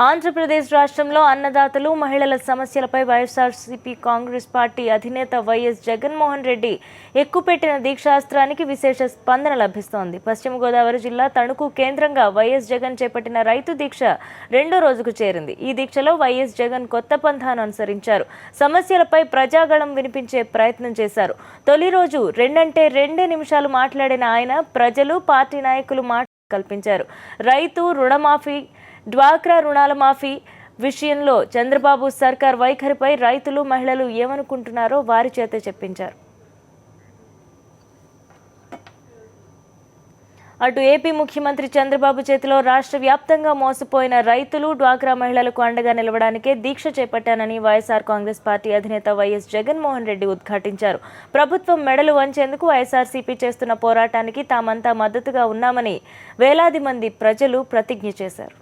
ఆంధ్రప్రదేశ్ రాష్ట్రంలో అన్నదాతలు మహిళల సమస్యలపై వైఎస్ఆర్సీపీ కాంగ్రెస్ పార్టీ అధినేత వైఎస్ జగన్మోహన్ రెడ్డి ఎక్కుపెట్టిన దీక్షాస్త్రానికి విశేష స్పందన లభిస్తోంది. పశ్చిమ గోదావరి జిల్లా తణుకు కేంద్రంగా వైఎస్ జగన్ చేపట్టిన రైతు దీక్ష రెండో రోజుకు చేరింది. ఈ దీక్షలో వైఎస్ జగన్ కొత్త పంథాను అనుసరించారు. సమస్యలపై ప్రజాగళం వినిపించే ప్రయత్నం చేశారు. తొలి రోజు 2 నిమిషాలు మాట్లాడిన ఆయన ప్రజలు, పార్టీ నాయకులు మాట కల్పించారు. రైతు రుణమాఫీ, డ్వాక్రా రుణాల మాఫీ విషయంలో చంద్రబాబు సర్కార్ వైఖరిపై రైతులు, మహిళలు ఏమనుకుంటున్నారో వారి చేతే చెప్పించారు. అటు ఏపీ ముఖ్యమంత్రి చంద్రబాబు చేతిలో రాష్ట్ర వ్యాప్తంగా మోసపోయిన రైతులు, డ్వాక్రా మహిళలకు అండగా నిలవడానికే దీక్ష చేపట్టానని వైఎస్ఆర్ కాంగ్రెస్ పార్టీ అధినేత వైఎస్ జగన్మోహన్ రెడ్డి ఉద్ఘాటించారు. ప్రభుత్వం మెడలు వంచేందుకు వైఎస్ఆర్సీపీ చేస్తున్న పోరాటానికి తామంతా మద్దతుగా ఉన్నామని వేలాది మంది ప్రజలు ప్రతిజ్ఞ చేశారు.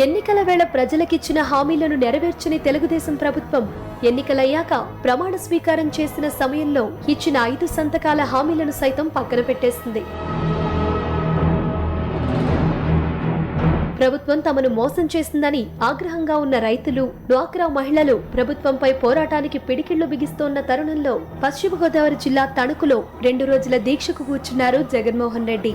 ఎన్నికల వేళ ప్రజలకిచ్చిన హామీలను నెరవేర్చని తెలుగుదేశం ప్రభుత్వం ఎన్నికలయ్యాక ప్రమాణ స్వీకారం చేసిన సమయంలో ఇచ్చిన 5 సంతకాల హామీలను సైతం పక్కన పెట్టేస్తుంది. ప్రభుత్వం తమను మోసం చేసిందని ఆగ్రహంగా ఉన్న రైతులు, డ్వాక్రా మహిళలు ప్రభుత్వంపై పోరాటానికి పిడికిళ్లు బిగిస్తోన్న తరుణంలో పశ్చిమ గోదావరి జిల్లా తణుకులో 2 రోజుల దీక్షకు కూర్చున్నారు జగన్మోహన్ రెడ్డి.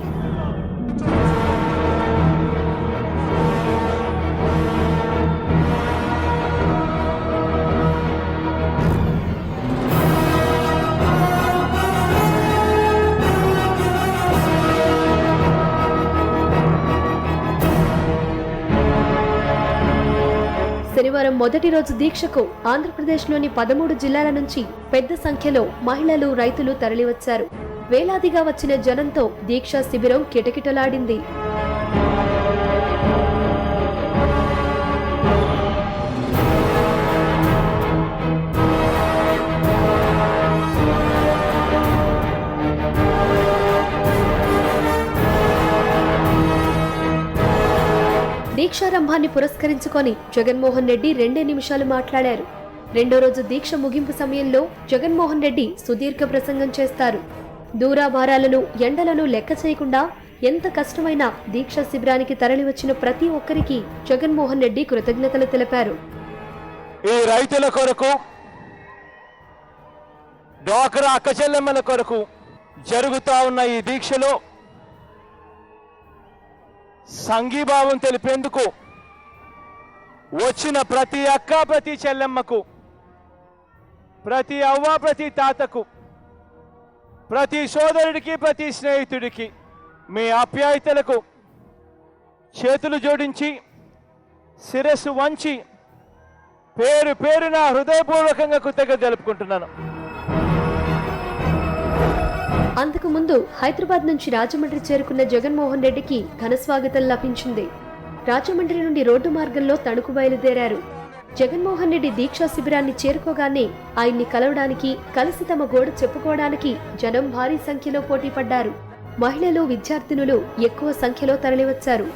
శనివారం మొదటి రోజు దీక్షకు ఆంధ్రప్రదేశ్లోని 13 జిల్లాల నుంచి పెద్ద సంఖ్యలో మహిళలు, రైతులు తరలివచ్చారు. వేలాదిగా వచ్చిన జనంతో దీక్షా శిబిరం కిటకిటలాడింది. దీక్షారంభాన్ని పురస్కరించుకొని జగన్మోహన్ రెడ్డి 2 నిమిషాలు మాట్లాడారు. రెండో రోజు దీక్ష ముగింపు సమయంలో జగన్మోహన్ రెడ్డి సుదీర్ఘ ప్రసంగం చేస్తారు. దూరాభారాలను, ఎండలను లెక్క చేయకుండా ఎంత కష్టమైనా దీక్షా శిబిరానికి తరలివచ్చిన ప్రతి ఒక్కరికి జగన్మోహన్ రెడ్డి కృతజ్ఞతలు తెలిపారు. ఈ రైతుల కొరకు, డ్వాక్రా అక్క చెల్లెమ్మల కొరకు జరుగుతా ఉన్న ఈ దీక్షలో సంఘీభావం తెలిపేందుకు వచ్చిన ప్రతి అక్క, ప్రతి చెల్లెమ్మకు, ప్రతి అవ్వ, ప్రతి తాతకు, ప్రతి సోదరుడికి, ప్రతి స్నేహితుడికి మీ ఆప్యాయతలకు చేతులు జోడించి శిరస్సు వంచి పేరు పేరున హృదయపూర్వకంగా కృతజ్ఞతలు తెలుపుకుంటున్నాను. అంతకు ముందు హైదరాబాద్ నుంచి రాజమండ్రి చేరుకున్న జగన్మోహన్ రెడ్డికి ఘనస్వాగతం లభించింది. రాజమండ్రి నుండి రోడ్డు మార్గంలో తణుకు బయలుదేరారు. జగన్మోహన్ రెడ్డి దీక్షా శిబిరాన్ని చేరుకోగానే ఆయన్ని కలవడానికి, కలిసి తమ గోడు చెప్పుకోవడానికి జనం భారీ సంఖ్యలో పోటీ పడ్డారు. మహిళలు, విద్యార్థినులు ఎక్కువ సంఖ్యలో తరలివచ్చారు.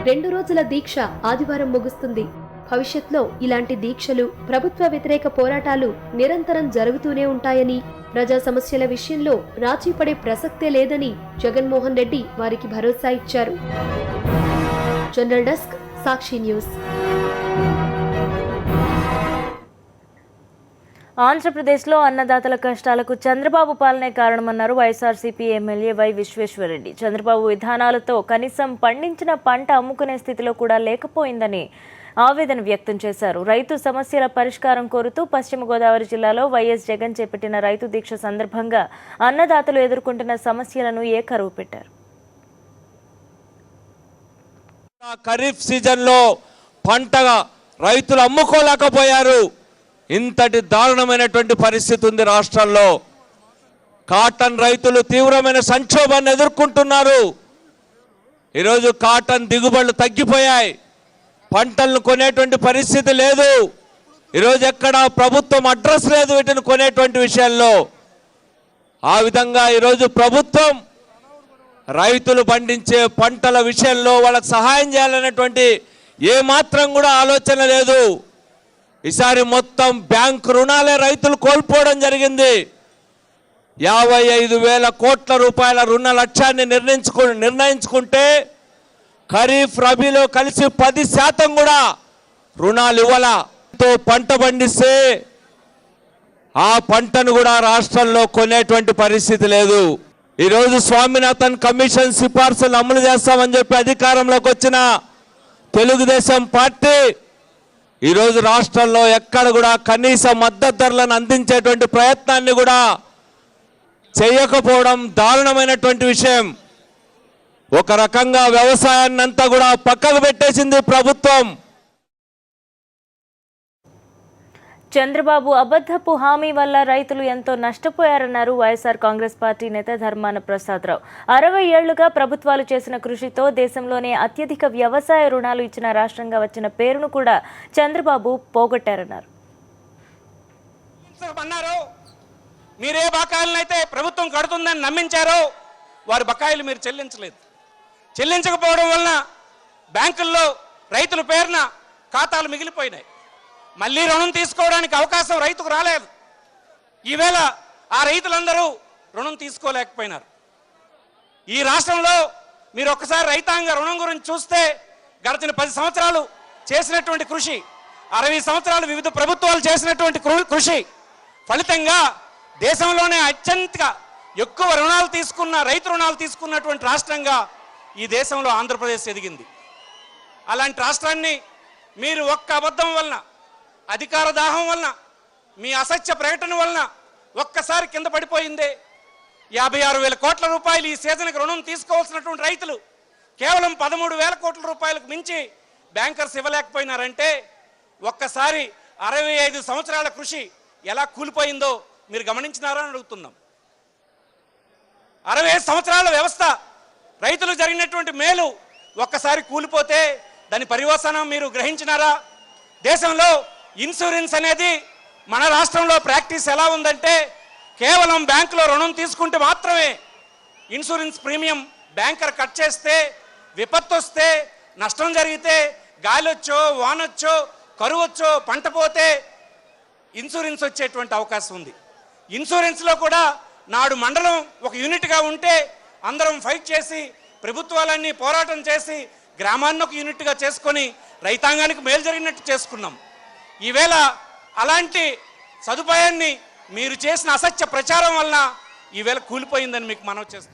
రెండు రోజుల దీక్ష ఆదివారం ముగుస్తుంది. భవిష్యత్లో ఇలాంటి దీక్షలు, ప్రభుత్వ వ్యతిరేక పోరాటాలు నిరంతరం జరుగుతూనే ఉంటాయని, ప్రజా సమస్యల విషయంలో రాజీ పడే ప్రసక్తే లేదని జగన్మోహన్ రెడ్డి వారికి భరోసా ఇచ్చారు. జనరల్ డెస్క్, సాక్షి న్యూస్. ఆంధ్రప్రదేశ్లో అన్నదాతల కష్టాలకు చంద్రబాబు పాలనే కారణమన్నారు వైఎస్ఆర్సీపీ ఎమ్మెల్యే వై విశ్వేశ్వరరెడ్డి. చంద్రబాబు విధానాలతో కనీసం పండించిన పంట అమ్ముకునే స్థితిలో కూడా లేకపోయిందని ఆవేదన వ్యక్తం చేశారు. రైతు సమస్యల పరిష్కారం కోరుతూ పశ్చిమ గోదావరి జిల్లాలో వైఎస్ జగన్ చేపట్టిన రైతు దీక్ష సందర్భంగా అన్నదాతలు ఎదుర్కొంటున్న సమస్యలను ఏకరువు పెట్టారు. ఖరీఫ్ సీజన్లో పంటగా రైతులు అమ్ముకోలేకపోయారు. ఇంతటి దారుణమైనటువంటి పరిస్థితి ఉంది రాష్ట్రంలో. కాటన్ రైతులు తీవ్రమైన సంక్షోభాన్ని ఎదుర్కొంటున్నారు. ఈరోజు కాటన్ దిగుబడులు తగ్గిపోయాయి. పంటలను కొనేటువంటి పరిస్థితి లేదు. ఈరోజు ఎక్కడ ప్రభుత్వం అడ్రస్ లేదు వీటిని కొనేటువంటి విషయాల్లో. ఆ విధంగా ఈరోజు ప్రభుత్వం రైతులు పండించే పంటల విషయంలో వాళ్ళకి సహాయం చేయాలనేటువంటి ఏమాత్రం కూడా ఆలోచన లేదు. ఈసారి మొత్తం బ్యాంకు రుణాలే రైతులు కోల్పోవడం జరిగింది. 55,000 కోట్ల రూపాయల రుణ లక్ష్యాన్ని నిర్ణయించుకుంటే ఖరీఫ్ రబీలో కలిసి 10% కూడా రుణాలు ఇవ్వాల. పంట పండిస్తే ఆ పంటను కూడా రాష్ట్రంలో కొనేటువంటి పరిస్థితి లేదు. ఈరోజు స్వామినాథన్ కమిషన్ సిఫార్సులు అమలు చేస్తామని చెప్పి అధికారంలోకి వచ్చిన తెలుగుదేశం పార్టీ ఈరోజు రాష్ట్రంలో ఎక్కడ కూడా కనీస మద్దతు ధరలను అందించేటువంటి ప్రయత్నాన్ని కూడా చేయకపోవడం దారుణమైనటువంటి విషయం. ఒక రకంగా వ్యవసాయాన్ని అంతా కూడా పక్కకు పెట్టేసింది ప్రభుత్వం. చంద్రబాబు అబద్ధపు హామీ వల్ల రైతులు ఎంతో నష్టపోయారన్నారు వైఎస్ఆర్ కాంగ్రెస్ పార్టీ నేత ధర్మాన ప్రసాదరావు. 60 ఏళ్లుగా ప్రభుత్వాలు చేసిన కృషితో దేశంలోనే అత్యధిక వ్యవసాయ రుణాలు ఇచ్చిన రాష్ట్రంగా వచ్చిన పేరును కూడా చంద్రబాబు పోగొట్టారన్నారు. మీరే బకాయిలనైతే ప్రభుత్వం కడుతుందని నమ్మించారో వారి బకాయిలు మీరు చెల్లించలేదు. చెల్లించకపోవడం వలన బ్యాంకుల్లో రైతుల పేరున ఖాతాలు మిగిలిపోయినాయి. మళ్ళీ రుణం తీసుకోవడానికి అవకాశం రైతుకు రాలేదు. ఈవేళ ఆ రైతులందరూ రుణం తీసుకోలేకపోయినారు. ఈ రాష్ట్రంలో మీరు ఒక్కసారి రైతాంగ రుణం గురించి చూస్తే గడిచిన 10 సంవత్సరాలు చేసినటువంటి కృషి, 60 సంవత్సరాలు వివిధ ప్రభుత్వాలు చేసినటువంటి కృషి ఫలితంగా దేశంలోనే అత్యంత ఎక్కువ రుణాలు తీసుకున్న రైతు రుణాలు తీసుకున్నటువంటి రాష్ట్రంగా ఈ దేశంలో ఆంధ్రప్రదేశ్ ఎదిగింది. అలాంటి రాష్ట్రాన్ని మీరు ఒక్క అబద్ధం వలన, అధికార దాహం వలన, మీ అసత్య ప్రకటన వలన ఒక్కసారి కింద పడిపోయిందే. 56,000 కోట్ల రూపాయలు ఈ సీజన్కి రుణం తీసుకోవాల్సినటువంటి రైతులు కేవలం 13,000 కోట్ల రూపాయలకు మించి బ్యాంకర్స్ ఇవ్వలేకపోయినారంటే ఒక్కసారి 65 సంవత్సరాల కృషి ఎలా కూలిపోయిందో మీరు గమనించినారా అని అడుగుతున్నాం. 65 సంవత్సరాల వ్యవస్థ రైతులకు జరిగినటువంటి మేలు ఒక్కసారి కూలిపోతే దాని పర్యవసానం మీరు గ్రహించినారా? దేశంలో ఇన్సూరెన్స్ అనేది మన రాష్ట్రంలో ప్రాక్టీస్ ఎలా ఉందంటే కేవలం బ్యాంకులో రుణం తీసుకుంటే మాత్రమే ఇన్సూరెన్స్ ప్రీమియం బ్యాంకర్ కట్ చేస్తే, విపత్తు వస్తే, నష్టం జరిగితే, గాలి వచ్చో, వానొచ్చో, కరువు వచ్చో, పంట పోతే ఇన్సూరెన్స్ వచ్చేటువంటి అవకాశం ఉంది. ఇన్సూరెన్స్లో కూడా నాడు మండలం ఒక యూనిట్గా ఉంటే అందరం ఫైట్ చేసి ప్రభుత్వాలన్నీ పోరాటం చేసి గ్రామాన్ని ఒక యూనిట్గా చేసుకొని రైతాంగానికి మేలు జరిగినట్టు చేసుకున్నాం. ఈవేళ అలాంటి సదుపాయాన్ని మీరు చేసిన అసత్య ప్రచారం వలన ఈవేళ కూలిపోయిందని మీకు మనవి చేస్తాం.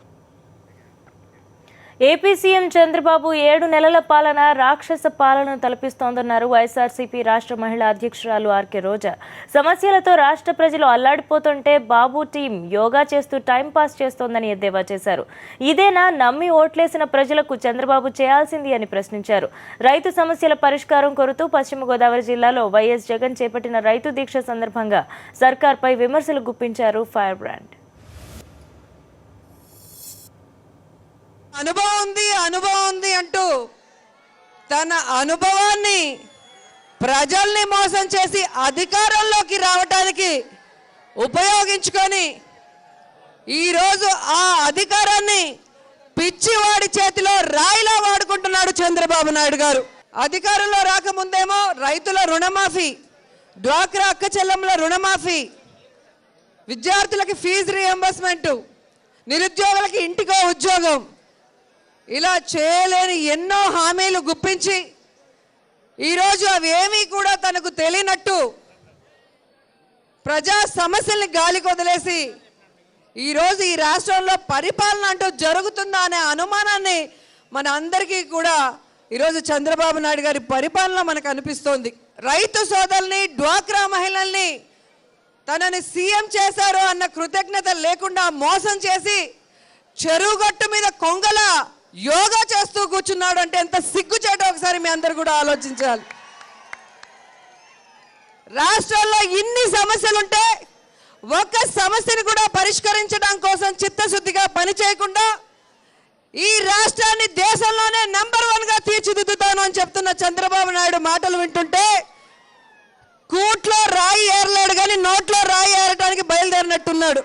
ఏపీ సీఎం చంద్రబాబు 7 నెలల పాలన రాక్షస పాలనను తలపిస్తోందన్నారు వైఎస్ఆర్సీపీ రాష్ట్ర మహిళా అధ్యక్షురాలు ఆర్కే రోజా. సమస్యలతో రాష్ట్ర ప్రజలు అల్లాడిపోతుంటే బాబు టీం యోగా చేస్తూ టైంపాస్ చేస్తోందని ఎద్దేవా చేశారు. ఇదేనా నమ్మి ఓట్లేసిన ప్రజలకు చంద్రబాబు చేయాల్సింది అని ప్రశ్నించారు. రైతు సమస్యల పరిష్కారం కోరుతూ పశ్చిమ గోదావరి జిల్లాలో వైఎస్ జగన్ చేపట్టిన రైతు దీక్ష సందర్భంగా సర్కార్పై విమర్శలు గుప్పించారు ఫైర్ బ్రాండ్. అనుభవం ఉంది అంటూ తన అనుభవాన్ని ప్రజల్ని మోసం చేసి అధికారంలోకి రావడానికి ఉపయోగించుకొని ఈరోజు ఆ అధికారాన్ని పిచ్చివాడి చేతిలో రాయిలా వాడుకుంటున్నాడు చంద్రబాబు నాయుడు గారు. అధికారంలో రాకముందేమో రైతుల రుణమాఫీ, డ్వాక్రా అక్క చెల్లెమ్మల రుణమాఫీ, విద్యార్థులకి ఫీజు రీఎంబర్స్మెంట్, నిరుద్యోగులకి ఇంటికో ఉద్యోగం, ఇలా చేయలేని ఎన్నో హామీలు గుప్పించి ఈరోజు అవేమీ కూడా తనకు తెలియనట్టు ప్రజా సమస్యల్ని గాలికి వదిలేసి ఈరోజు ఈ రాష్ట్రంలో పరిపాలన అంటూ జరుగుతుందా అనే అనుమానాన్ని మన అందరికీ కూడా ఈరోజు చంద్రబాబు నాయుడు గారి పరిపాలన మనకు అనిపిస్తోంది. రైతు సోదరుల్ని, డ్వాక్రా మహిళల్ని తనని సీఎం చేశారు అన్న కృతజ్ఞత లేకుండా మోసం చేసి చెరువుగట్టు మీద కొంగల యోగా చేస్తూ కూర్చున్నాడు అంటే ఎంత సిగ్గుచేటో ఒకసారి మీ అందరు కూడా ఆలోచించాలి. రాష్ట్రాల్లో ఇన్ని సమస్యలుంటే ఒక్క సమస్యను కూడా పరిష్కరించడం కోసం చిత్తశుద్ధిగా పనిచేయకుండా ఈ రాష్ట్రాన్ని దేశంలోనే నంబర్ 1గా తీర్చిదిద్దుతాను అని చెప్తున్న చంద్రబాబు నాయుడు మాటలు వింటుంటే కూట్లో రాయి ఏరలేడు కానీ నోట్లో రాయి ఏరడానికి బయలుదేరినట్టున్నాడు.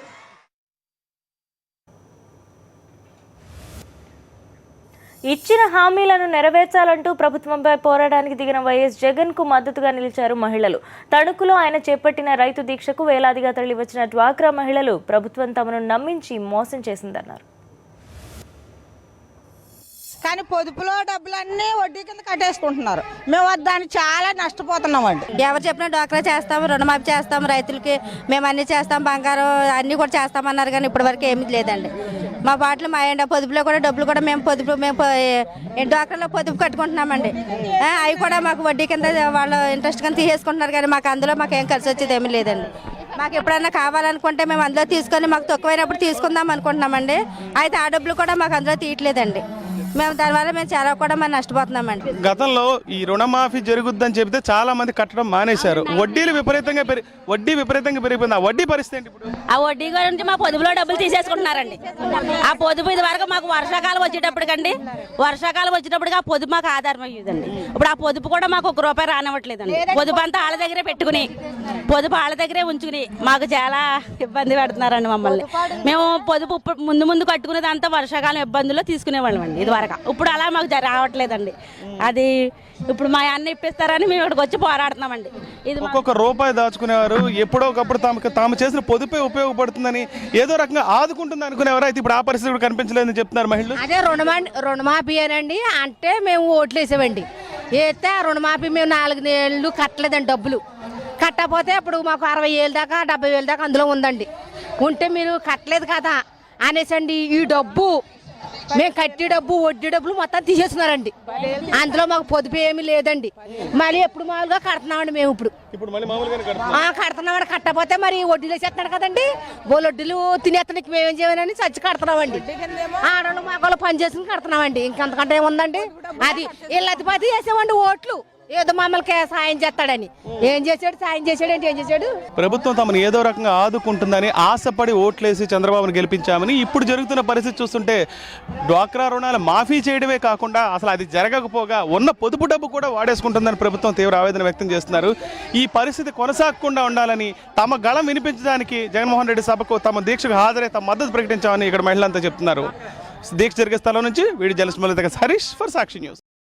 ఇచ్చిన హామీలను నెరవేర్చాలంటూ ప్రభుత్వంపై పోరాటానికి దిగిన వైఎస్ జగన్ కు మద్దతుగా నిలిచారు మహిళలు. తణుకులో ఆయన చేపట్టిన రైతు దీక్షకు వేలాదిగా తరలివచ్చిన డ్వాక్రా మహిళలు ప్రభుత్వం తమను నమ్మించి మోసం చేసిందన్నారు. కానీ పొదుపులో డబ్బులన్నీ వడ్డీ కింద కట్టేసుకుంటున్నారు. మేము దాన్ని చాలా నష్టపోతున్నామండి. ఎవరు చెప్పినా డ్వాక్రా చేస్తాం, రుణమాఫీ చేస్తాం, రైతులకి మేము అన్ని చేస్తాం, బంగారం అన్ని కూడా చేస్తామన్నారు. కానీ ఇప్పటివరకు ఏమీ లేదండి. మా బాటలు మా పొదుపులో కూడా డబ్బులు కూడా మేము డ్వాక్రాలో పొదుపు కట్టుకుంటున్నామండి. అవి కూడా మాకు వడ్డీ కింద వాళ్ళు ఇంట్రెస్ట్ కింద తీసేసుకుంటున్నారు. కానీ మాకు అందులో మాకు ఏం ఖర్చు వచ్చేది ఏమీ లేదండి. మాకు ఎప్పుడన్నా కావాలనుకుంటే మేము అందులో తీసుకొని మాకు తక్కువైనప్పుడు తీసుకుందాం అనుకుంటున్నామండి. అయితే ఆ డబ్బులు కూడా మాకు అందులో తీయట్లేదండి. మేము దానివల్ల మేము చాలా కూడా మనం నష్టపోతున్నామండి. గతంలో ఈ రుణమాఫీ జరుగుద్దని చెబితే చాలా మంది కట్టడం మానేశారు. వడ్డీ విపరీతంగా పెరిగిపోయింది. ఆ వడ్డీ పరిస్థితి ఏంటి ఇప్పుడు? ఆ వడ్డీ గురించి మా పొదుపులో డబ్బులు తీసేసుకుంటున్నారండి. ఆ పొదుపు ఇది వరకు మాకు వర్షాకాలం వచ్చేటప్పటికి ఆ పొదుపు మాకు ఆధారం అయ్యేదండి. ఇప్పుడు ఆ పొదుపు కూడా మాకు ₹1 రానివ్వట్లేదండి. పొదుపు అంతా వాళ్ళ దగ్గరే పెట్టుకుని పొదుపు వాళ్ళ దగ్గరే ఉంచుకుని మాకు చాలా ఇబ్బంది పెడుతున్నారండి మమ్మల్ని. మేము పొదుపు ముందు కట్టుకునేది అంతా వర్షాకాలం ఇబ్బందుల్లో తీసుకునేవాళ్ళం అండి ఇది వరకు. ఇప్పుడు అలా మాకు రావట్లేదండి. అది ఇప్పుడు మా అన్న ఇప్పిస్తారని మేము ఇక్కడికి వచ్చి పోరాడుతున్నామండి. ఇది ఒక్కొక్క రూపాయి దాచుకునేవారు ఎప్పుడో ఒకప్పుడు తాము చేసిన పొదుపే ఉపయోగపడుతుందని ఏదో రకంగా ఆదుకుంటుంది అనుకునేవారు. అయితే ఇప్పుడు ఆ పరిస్థితి కూడా కనిపించలేదని చెప్తున్నారు మహిళలు. అదే రుణమాఫీ అనండి అంటే మేము ఓట్లు వేసామండి. వేస్తే ఆ రుణమాఫీ మేము 4 నెలలు కట్టలేదండి. డబ్బులు కట్టకపోతే ఇప్పుడు మాకు 60,000 దాకా 70,000 దాకా అందులో ఉందండి. ఉంటే మీరు కట్టలేదు కదా అనేసండి ఈ డబ్బు మేము కట్టి డబ్బు వడ్డీ డబ్బులు మొత్తం తీసేస్తున్నారండి. అందులో మాకు పొదుపు ఏమీ లేదండి. మళ్ళీ ఎప్పుడు మామూలుగా కడుతున్నామండి. మేము ఇప్పుడు కడుతున్నామండి. కట్టకపోతే మరి వడ్డీలు వేసేస్తున్నాడు కదండి. వడ్డీలు తినేస్తానికి మేమేం చేయమని చచ్చి కడుతున్నామండి. ఆడవాళ్ళు మగవాళ్ళు పని చేసుకుని కడుతున్నామండి. ఇంకంతకంటే ఏముందండి. అది ఇళ్ళతిపతి వేసామండి ఓట్లు. ఏదో మమ్మల్ని సాయం చేస్తాడని ఏం చేశాడు? సాయం చేశాడు అంటే ఏం చేశాడు? ప్రభుత్వం తమను ఏదో రకంగా ఆదుకుంటుందని ఆశపడి ఓట్లేసి చంద్రబాబును గెలిపించామని ఇప్పుడు జరుగుతున్న పరిస్థితి చూస్తుంటే డ్వాక్రా రుణాలు మాఫీ చేయడమే కాకుండా అసలు అది జరగకపోగా ఉన్న పొదుపు డబ్బు కూడా వాడేసుకుంటుందని ప్రభుత్వం తీవ్ర ఆవేదన వ్యక్తం చేస్తున్నారు. ఈ పరిస్థితి కొనసాగకుండా ఉండాలని తమ గళం వినిపించడానికి జగన్మోహన్ రెడ్డి సభకు తమ దీక్షకు హాజరై తమ మద్దతు ప్రకటించామని ఇక్కడ మహిళలంతా చెప్తున్నారు. దీక్ష జరిగే స్థలం నుంచి వీడి journalist Harish for Sakshi news.